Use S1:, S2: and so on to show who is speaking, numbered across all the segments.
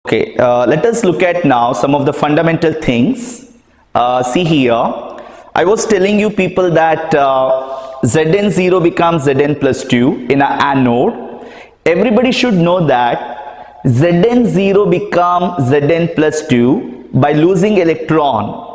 S1: Okay, let us look at now some of the fundamental things. See here, I was telling you people that Zn0 becomes Zn plus 2 in an anode. Everybody should know that Zn0 becomes Zn plus 2 by losing electron.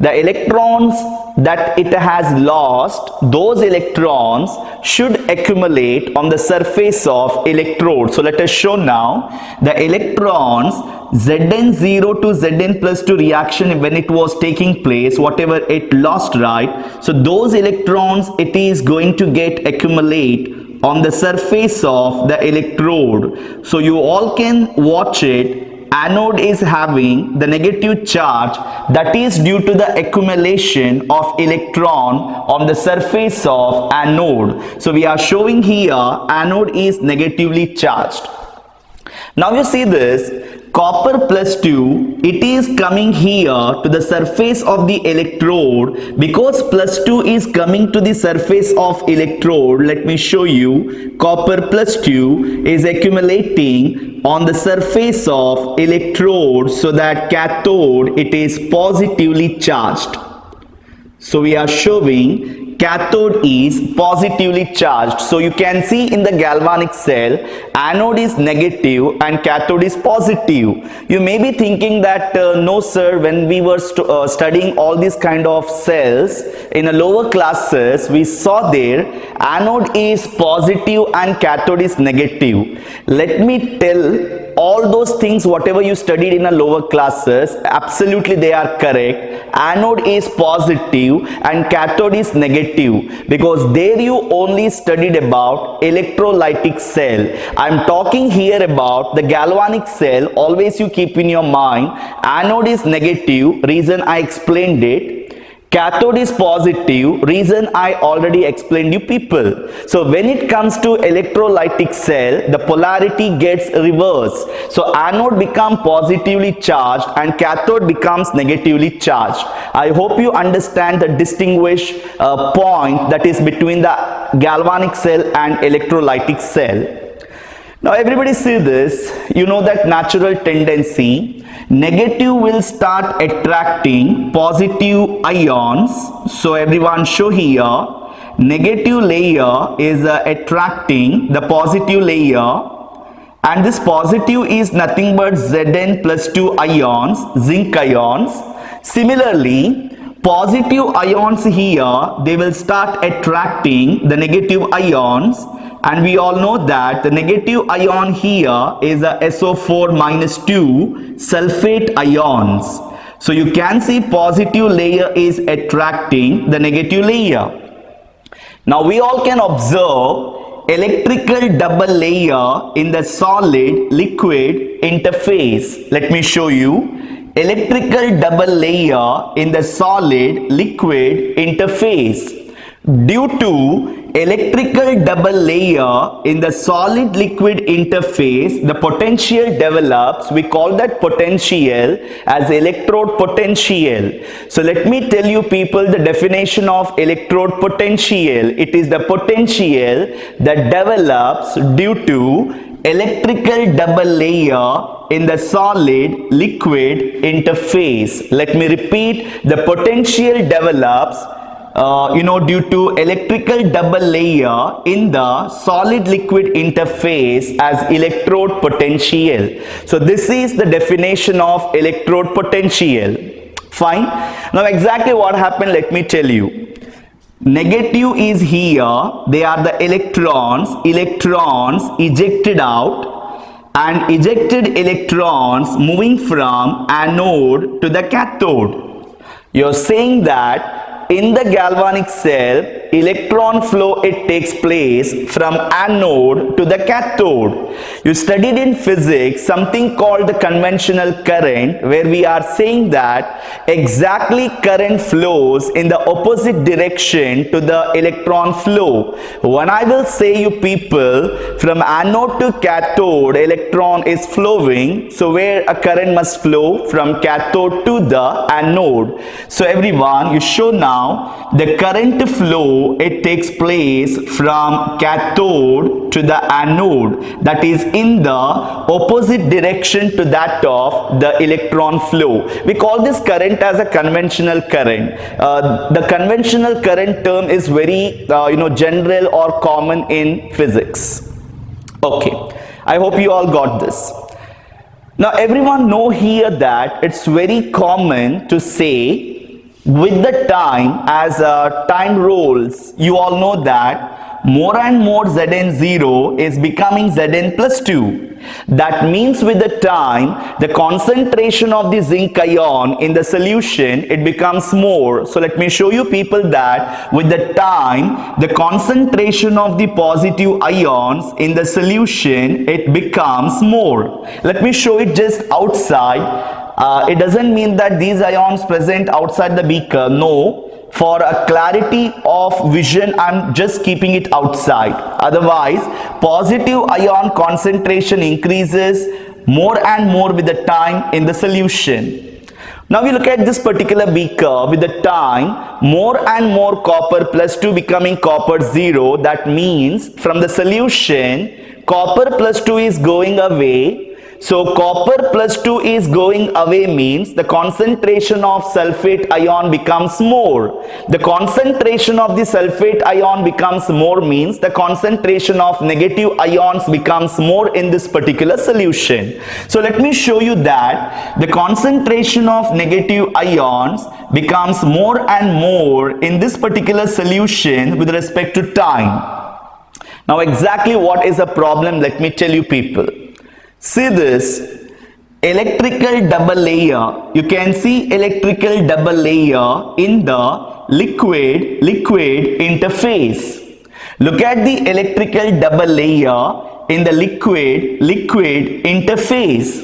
S1: The electrons that it has lost, those electrons should accumulate on the surface of electrode. So let us show now the electrons Zn0 to Zn plus 2 reaction when it was taking place, whatever it lost, right? So those electrons it is going to get accumulate on the surface of the electrode. So you all can watch it. Anode is having the negative charge, that is due to the accumulation of electron on the surface of anode. So we are showing here anode is negatively charged. Now you see this copper plus 2, it is coming here to the surface of the electrode. Because plus 2 is coming to the surface of electrode, let me show you, copper plus 2 is accumulating on the surface of electrode, so that cathode it is positively charged. So we are showing cathode is positively charged. So you can see in the galvanic cell, anode is negative and cathode is positive. You may be thinking that no sir, when we were studying all these kind of cells in a lower classes, we saw there anode is positive and cathode is negative. Let me tell, all those things whatever you studied in a lower classes, absolutely they are correct. Anode is positive and cathode is negative, because there you only studied about electrolytic cell. I am talking here about the galvanic cell. Always you keep in your mind, anode is negative, reason I explained it. Cathode is positive, reason I already explained you people. So when it comes to electrolytic cell, the polarity gets reversed. So anode becomes positively charged and cathode becomes negatively charged. I hope you understand the distinguished point that is between the galvanic cell and electrolytic cell. Now everybody see this, you know that natural tendency, negative will start attracting positive ions. So everyone show here, negative layer is attracting the positive layer, and this positive is nothing but Zn plus 2 ions, zinc ions. Similarly, positive ions here, they will start attracting the negative ions. And we all know that the negative ion here is a SO4 minus 2 sulfate ions. So you can see positive layer is attracting the negative layer. Now we all can observe electrical double layer in the solid liquid interface. Let me show you electrical double layer in the solid liquid interface. Due to electrical double layer in the solid liquid interface, the potential develops. We call that potential as electrode potential. So let me tell you people the definition of electrode potential. It is the potential that develops due to electrical double layer in the solid liquid interface. Let me repeat, the potential develops due to electrical double layer in the solid liquid interface as electrode potential. So this is the definition of electrode potential. Fine. Now exactly what happened, let me tell you. Negative is here, they are the electrons ejected out, and ejected electrons moving from anode to the cathode. You're saying that in the galvanic cell, electron flow it takes place from anode to the cathode. You studied in physics something called the conventional current, where we are saying that exactly current flows in the opposite direction to the electron flow. When I will say you people, from anode to cathode electron is flowing, so where a current must flow from cathode to the anode. So everyone, you show now the current flow flow, it takes place from cathode to the anode, that is in the opposite direction to that of the electron flow. We call this current as a conventional current. The conventional current term is very general or common in physics. Okay, I hope you all got this. Now everyone know here that it's very common to say with the time, as time rolls, you all know that more and more Zn0 is becoming Zn plus 2. That means with the time, the concentration of the zinc ion in the solution, it becomes more. So let me show you people that with the time, the concentration of the positive ions in the solution, it becomes more. Let me show it just outside. It doesn't mean that these ions present outside the beaker. No. For a clarity of vision, I'm just keeping it outside. Otherwise, positive ion concentration increases more and more with the time in the solution. Now we look at this particular beaker. With the time, more and more copper plus 2 becoming copper 0. That means from the solution, copper plus 2 is going away. So copper plus 2 is going away means the concentration of sulfate ion becomes more. The concentration of the sulfate ion becomes more means the concentration of negative ions becomes more in this particular solution. So let me show you that the concentration of negative ions becomes more and more in this particular solution with respect to time. Now exactly what is the problem? Let me tell you people. See this electrical double layer. You can see electrical double layer in the liquid interface. Look at the electrical double layer in the liquid interface.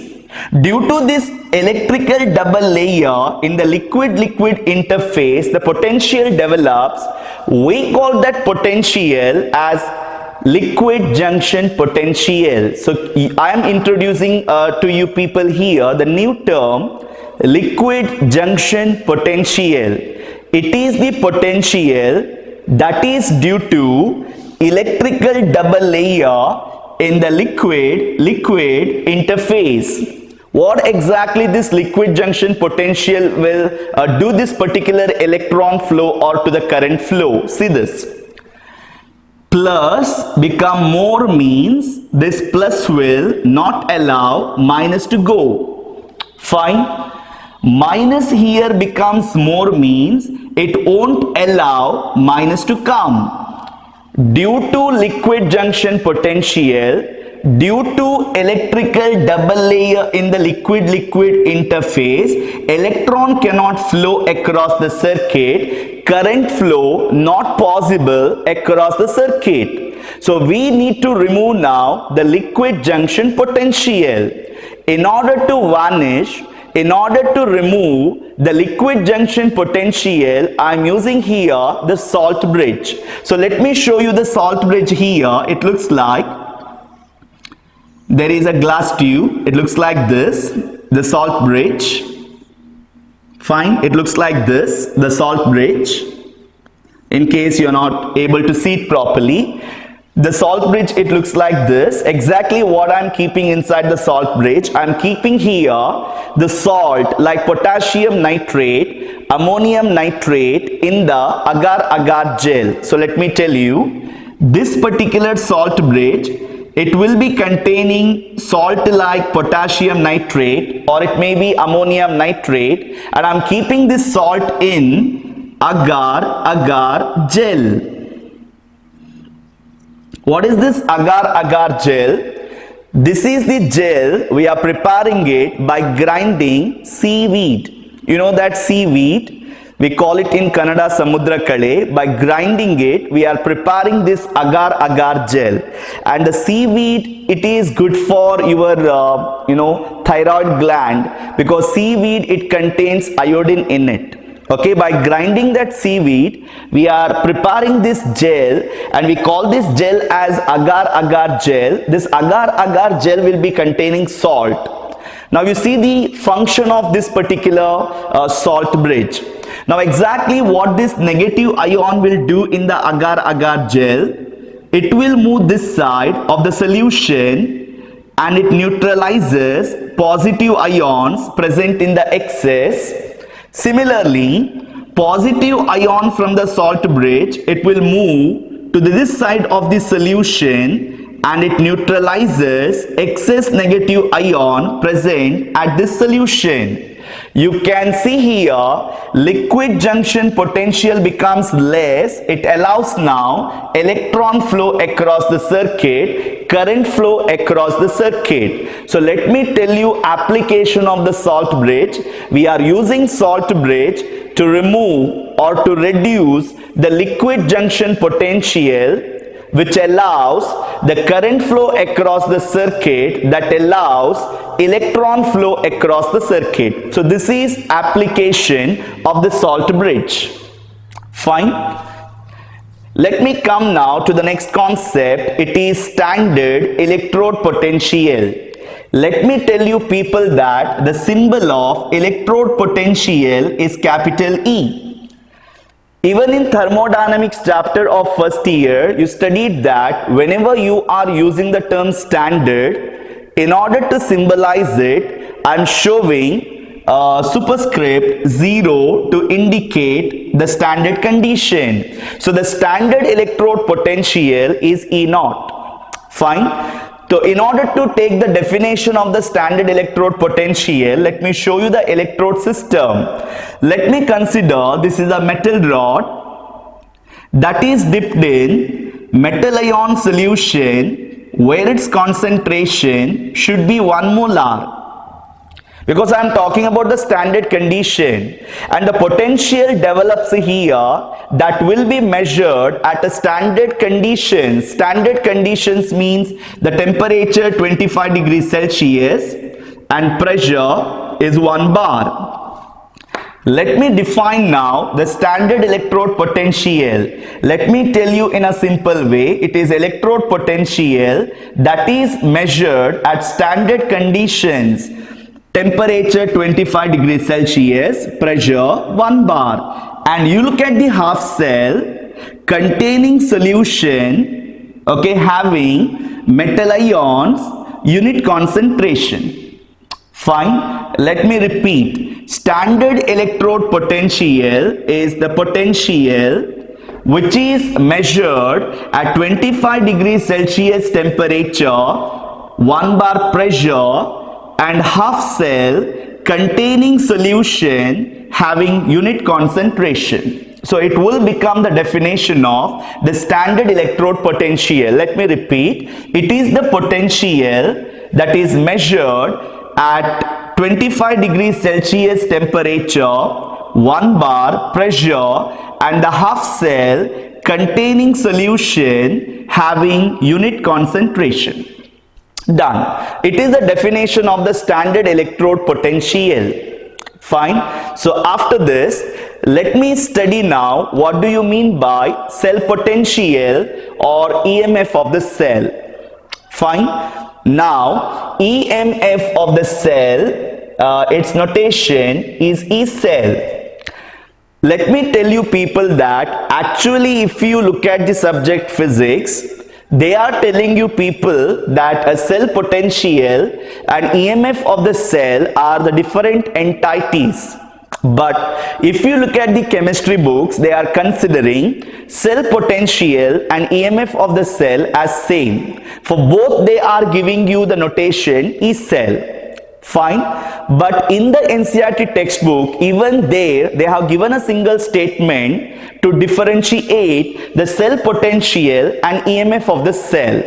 S1: Due to this electrical double layer in the liquid interface, the potential develops. We call that potential as liquid junction potential. So I am introducing to you people here the new term liquid junction potential. It is the potential that is due to electrical double layer in the liquid interface. What exactly this liquid junction potential will do this particular electron flow or to the current flow? See this. Plus become more means this plus will not allow minus to go. Fine. Minus here becomes more means it won't allow minus to come. Due to liquid junction potential, due to electrical double layer in the liquid interface, electron cannot flow across the circuit. Current flow not possible across the circuit. So we need to remove now the liquid junction potential. In order to vanish, in order to remove the liquid junction potential, I am using here the salt bridge. So let me show you the salt bridge here. It looks like there is a glass tube. It looks like this, the salt bridge. Fine, it looks like this, the salt bridge. In case you are not able to see it properly, the salt bridge, it looks like this. Exactly what I am keeping inside the salt bridge, I am keeping here the salt like potassium nitrate, ammonium nitrate in the agar-agar gel. So let me tell you, this particular salt bridge, it will be containing salt like potassium nitrate or it may be ammonium nitrate, and I am keeping this salt in agar-agar gel. What is this agar-agar gel? This is the gel. We are preparing it by grinding seaweed. You know that seaweed? We call it in Kannada Samudra Kale. By grinding it, we are preparing this agar-agar gel. And the seaweed, it is good for your, thyroid gland, because seaweed, it contains iodine in it. Okay, by grinding that seaweed, we are preparing this gel and we call this gel as agar-agar gel. This agar-agar gel will be containing salt. Now you see the function of this particular salt bridge. Now exactly what this negative ion will do in the agar-agar gel, it will move this side of the solution and it neutralizes positive ions present in the excess. Similarly, positive ion from the salt bridge, it will move to this side of the solution and it neutralizes excess negative ion present at this solution. You can see here liquid junction potential becomes less. It allows now electron flow across the circuit, current flow across the circuit. So let me tell you application of the salt bridge. We are using salt bridge to remove or to reduce the liquid junction potential, which allows the current flow across the circuit, that allows electron flow across the circuit. So this is application of the salt bridge. Fine. Let me come now to the next concept. It is standard electrode potential. Let me tell you people that the symbol of electrode potential is capital E. Even in thermodynamics chapter of first year, you studied that whenever you are using the term standard, in order to symbolize it, I am showing superscript 0 to indicate the standard condition. So the standard electrode potential is E0. Fine. So in order to take the definition of the standard electrode potential, let me show you the electrode system. Let me consider this is a metal rod that is dipped in metal ion solution where its concentration should be 1 molar. Because I am talking about the standard condition, and the potential develops here that will be measured at a standard conditions. Standard conditions means the temperature 25 degrees Celsius and pressure is 1 bar. Let me define now the standard electrode potential. Let me tell you in a simple way. It is electrode potential that is measured at standard conditions. Temperature 25 degrees Celsius, pressure 1 bar. And you look at the half cell containing solution, okay, having metal ions, unit concentration. Fine. Let me repeat. Standard electrode potential is the potential which is measured at 25 degrees Celsius temperature, 1 bar pressure, and half cell containing solution having unit concentration. So it will become the definition of the standard electrode potential. Let me repeat. It is the potential that is measured at 25 degrees Celsius temperature, 1 bar pressure, and the half cell containing solution having unit concentration. Done. It is the definition of the standard electrode potential. Fine. So after this, let me study now what do you mean by cell potential or EMF of the cell. Fine. Now EMF of the cell, its notation is E cell. Let me tell you people that actually if you look at the subject physics, they are telling you people that a cell potential and EMF of the cell are the different entities. But if you look at the chemistry books, they are considering cell potential and EMF of the cell as same. For both they are giving you the notation E cell. Fine. But in the NCERT textbook, even there they have given a single statement to differentiate the cell potential and EMF of the cell.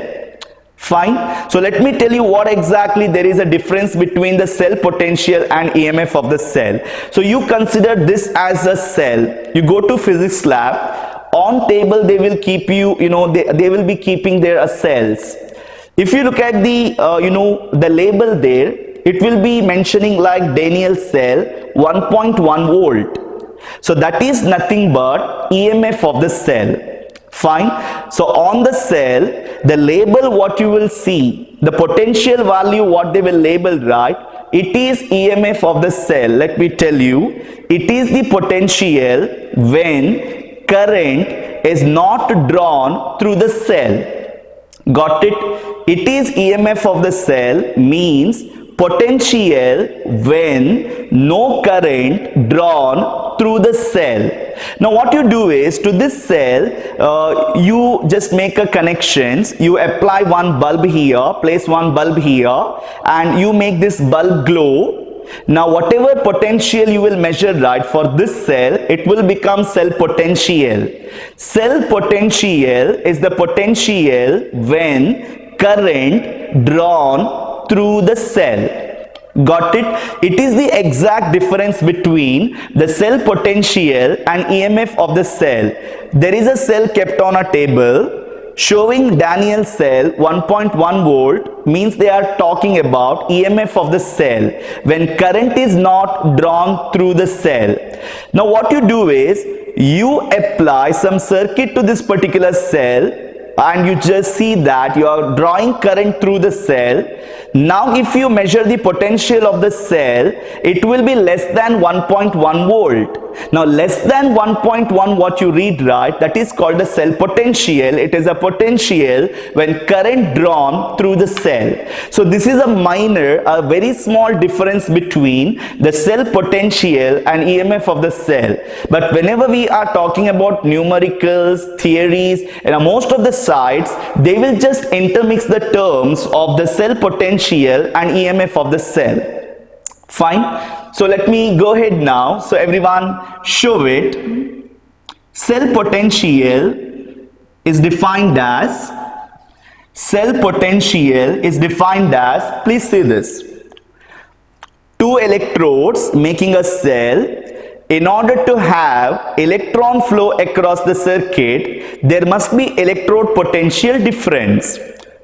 S1: Fine. So let me tell you what exactly there is a difference between the cell potential and EMF of the cell. So you consider this as a cell. You go to physics lab, on table they will keep you, they will be keeping their cells. If you look at the, the label there, it will be mentioning like Daniel cell 1.1 volt. So that is nothing but EMF of the cell. Fine. So on the cell, the label what you will see, the potential value what they will label, right? it is EMF of the cell. Let me tell you, it is the potential when current is not drawn through the cell. Got it? It is EMF of the cell means potential when no current drawn through the cell. Now what you do is, to this cell you just make a connections, you apply one bulb here, place one bulb here, and you make this bulb glow. Now whatever potential you will measure, right, for this cell, it will become cell potential. Cell potential is the potential when current drawn through the cell. Got it? It is the exact difference between the cell potential and EMF of the cell. There is a cell kept on a table showing Daniel cell 1.1 volt, means they are talking about EMF of the cell when current is not drawn through the cell. Now what you do is, you apply some circuit to this particular cell and you just see that you are drawing current through the cell. Now if you measure the potential of the cell, it will be less than 1.1 volt. Now less than 1.1, what you read, right, that is called the cell potential. It is a potential when current drawn through the cell. So this is a very small difference between the cell potential and EMF of the cell. But whenever we are talking about numericals, theories, and most of the sites, they will just intermix the terms of the cell potential and EMF of the cell. Fine. So let me go ahead now. So everyone show it. Cell potential is defined as, please see this, two electrodes making a cell. In order to have electron flow across the circuit, there must be electrode potential difference.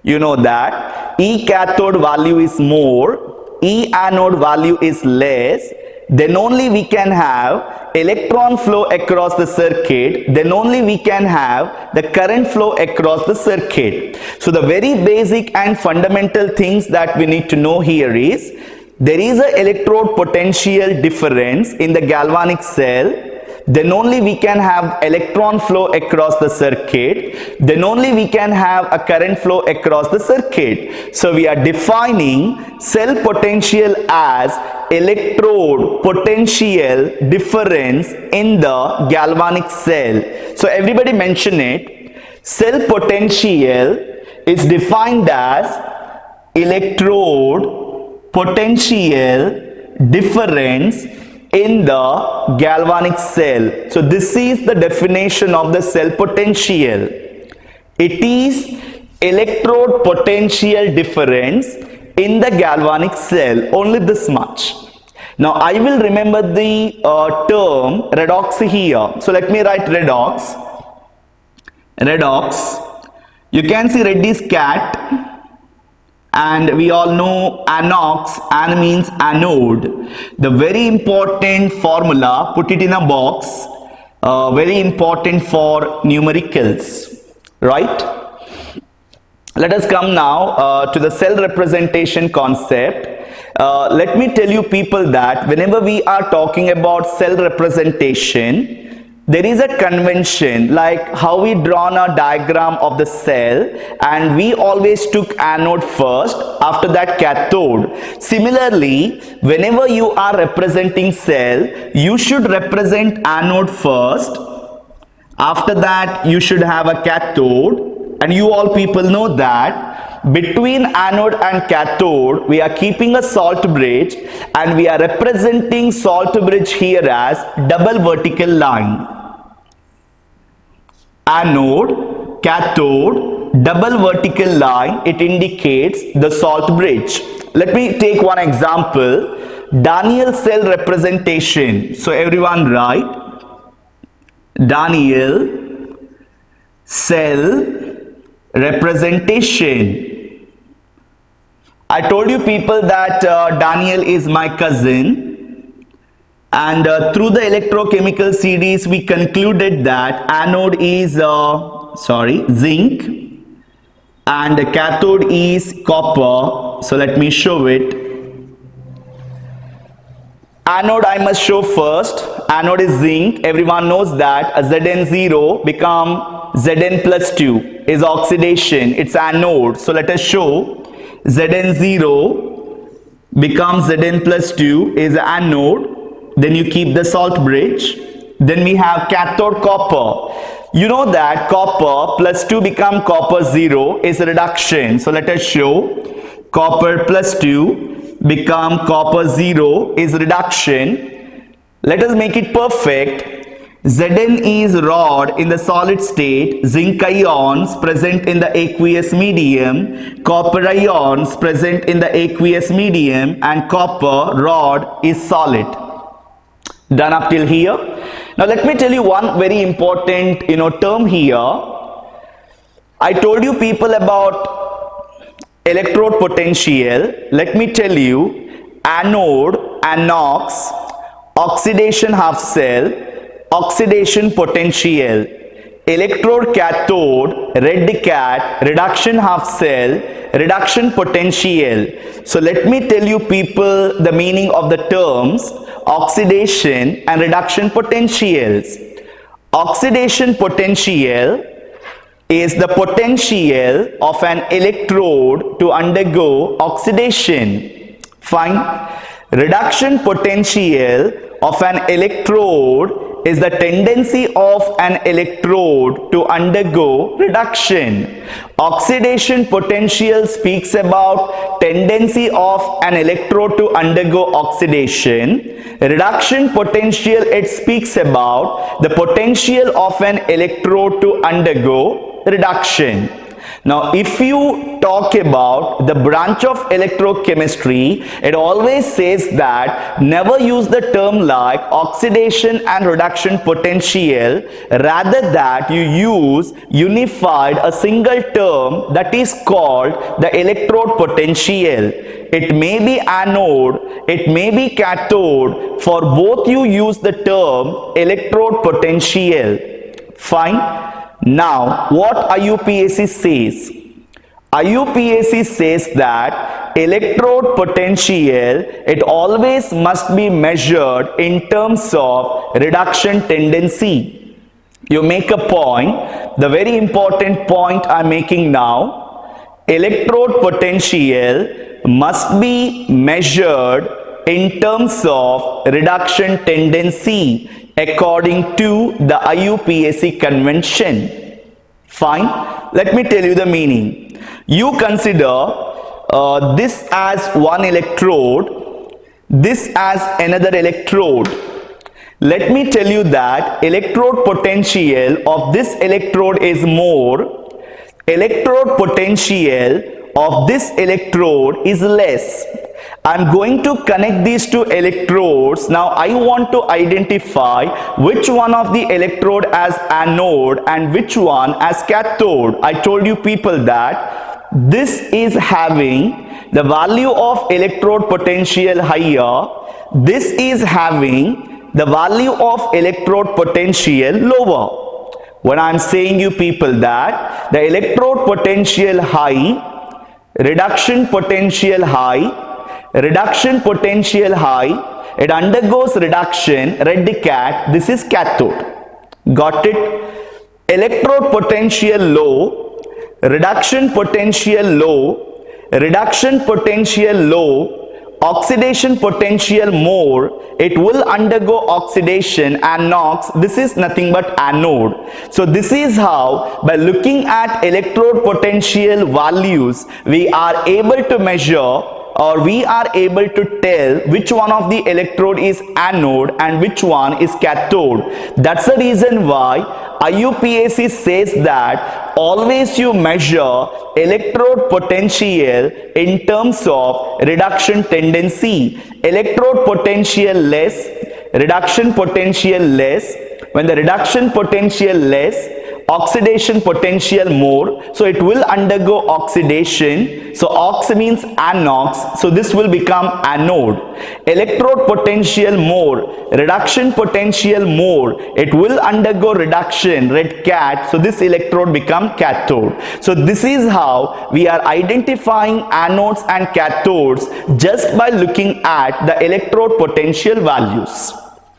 S1: You know that E cathode value is more, E anode value is less, then only we can have electron flow across the circuit, then only we can have the current flow across the circuit. So the very basic and fundamental things that we need to know here is, there is an electrode potential difference in the galvanic cell, then only we can have electron flow across the circuit, then only we can have a current flow across the circuit. So we are defining cell potential as electrode potential difference in the galvanic cell. So everybody mention it. Cell potential is defined as electrode potential difference in the galvanic cell. So this is the definition of the cell potential. It is electrode potential difference in the galvanic cell, only this much. Now I will remember the term redox here. So let me write redox. You can see red is cat, and we all know anox, an means anode. The very important formula, put it in a box, very important for numericals, right? Let us come now to the cell representation concept. Let me tell you people that whenever we are talking about cell representation, there is a convention, like how we drawn a diagram of the cell, and we always took anode first, after that cathode. Similarly, whenever you are representing cell, you should represent anode first, after that you should have a cathode, and you all people know that between anode and cathode we are keeping a salt bridge, and we are representing salt bridge here as double vertical line. Anode, cathode, double vertical line, it indicates the salt bridge. Let me take one example, Daniel cell representation. So everyone write Daniel cell representation. I told you people that Daniel is my cousin. And through the electrochemical series, we concluded that anode is zinc and the cathode is copper. So let me show it. Anode I must show first. Anode is zinc. Everyone knows that a Zn0 become Zn plus 2 is oxidation. It's anode. So let us show Zn0 becomes Zn plus 2 is anode. Then you keep the salt bridge. Then we have cathode copper. You know that copper plus 2 become copper 0 is reduction. So let us show copper plus 2 become copper 0 is reduction. Let us make it perfect. Zn is rod in the solid state, zinc ions present in the aqueous medium, copper ions present in the aqueous medium, and copper rod is solid. Done up till here. Now let me tell you one very important term here. I told you people about electrode potential. Let me tell you, anode, anox, oxidation half cell, oxidation potential, electrode cathode, red cat, reduction half cell, reduction potential. So let me tell you people the meaning of the terms oxidation and reduction potentials. Oxidation potential is the potential of an electrode to undergo oxidation. Fine. Reduction potential of an electrode is the tendency of an electrode to undergo reduction. Oxidation potential speaks about tendency of an electrode to undergo oxidation. Reduction potential, it speaks about the potential of an electrode to undergo reduction. Now, if you talk about the branch of electrochemistry, it always says that never use the term like oxidation and reduction potential, rather that you use unified a single term that is called the electrode potential. It may be anode, it may be cathode. For both you use the term electrode potential. Fine. Now, what IUPAC says? IUPAC says that electrode potential, it always must be measured in terms of reduction tendency. You make a point, the very important point I'm making now, electrode potential must be measured in terms of reduction tendency according to the IUPAC convention. Fine. Let me tell you the meaning. You consider this as one electrode, this as another electrode. Let me tell you that electrode potential of this electrode is more, electrode potential of this electrode is less. I'm going to connect these two electrodes. Now I want to identify which one of the electrode as anode and which one as cathode. I told you people that this is having the value of electrode potential higher. This is having the value of electrode potential lower. When I'm saying you people that the electrode potential high, reduction potential high, reduction potential high, it undergoes reduction, red cat, this is cathode. Got it? Electrode potential low, reduction potential low, reduction potential low, oxidation potential more, it will undergo oxidation and NOx, this is nothing but anode. So this is how, by looking at electrode potential values, we are able to measure or we are able to tell which one of the electrode is anode and which one is cathode. That's the reason why IUPAC says that always you measure electrode potential in terms of reduction tendency. Electrode potential less, reduction potential less. When the reduction potential less, oxidation potential more, so it will undergo oxidation. So ox means anox, so this will become anode. Electrode potential more, reduction potential more, it will undergo reduction, red cat, so this electrode become cathode. So this is how we are identifying anodes and cathodes just by looking at the electrode potential values.